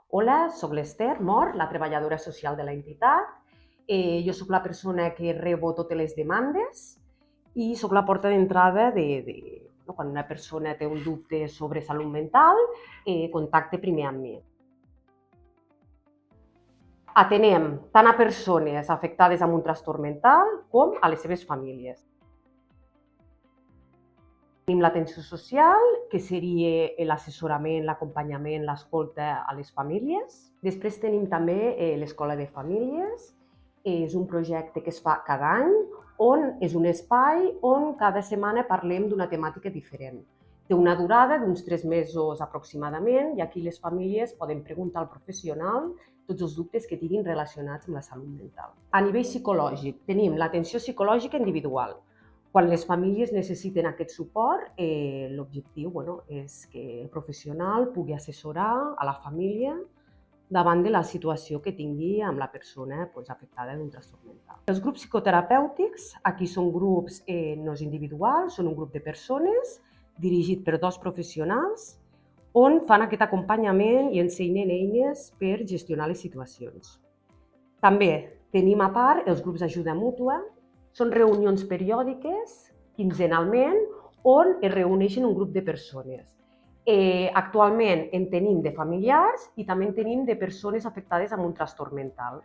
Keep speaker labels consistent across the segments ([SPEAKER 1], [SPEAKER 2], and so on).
[SPEAKER 1] Hola, soc l'Ester Mor, la treballadora social de l'entitat. Jo soc la persona que rebo totes les demandes i soc la porta d'entrada quan una persona té un dubte sobre salut mental, contacte primer amb mi. Atenem tant a persones afectades amb un trastorn mental com a les seves famílies. Tenim l'atenció social, que seria l'assessorament, l'acompanyament, l'escolta a les famílies. Després tenim també l'Escola de Famílies. És un projecte que es fa cada any, on és un espai on cada setmana parlem d'una temàtica diferent. Té una durada d'uns 3 mesos aproximadament i aquí les famílies poden preguntar al professional tots els dubtes que tinguin relacionats amb la salut mental. A nivell psicològic, tenim l'atenció psicològica individual. Quan les famílies necessiten aquest suport, l'objectiu és que el professional pugui assessorar a la família davant de la situació que tingui amb la persona afectada d'un trastorn mental. Els grups psicoterapèutics, aquí són grups no individuals, són un grup de persones dirigit per 2 professionals on fan aquest acompanyament i ensenyen eines per gestionar les situacions. També tenim a part els grups d'ajuda mútua. Són reunions periòdiques, quinzenalment, on es reuneixen un grup de persones. Actualment en tenim de familiars i també en tenim de persones afectades amb un trastorn mental.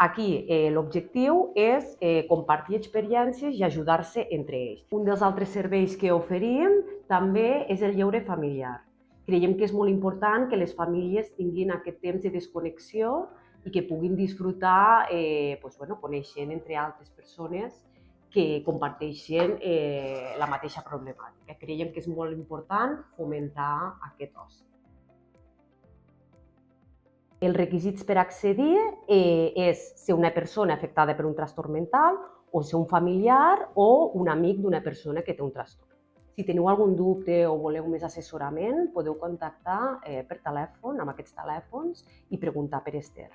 [SPEAKER 1] Aquí l'objectiu és compartir experiències i ajudar-se entre ells. Un dels altres serveis que oferim també és el lleure familiar. Creiem que és molt important que les famílies tinguin aquest temps de desconnexió i que puguin disfrutar coneixent entre altres persones que comparteixen la mateixa problemàtica. Creiem que és molt important fomentar aquest oci. Els requisits per accedir és ser una persona afectada per un trastorn mental o ser un familiar o un amic d'una persona que té un trastorn. Si teniu algun dubte o voleu més assessorament, podeu contactar per telèfon, amb aquests telèfons, i preguntar per Ester.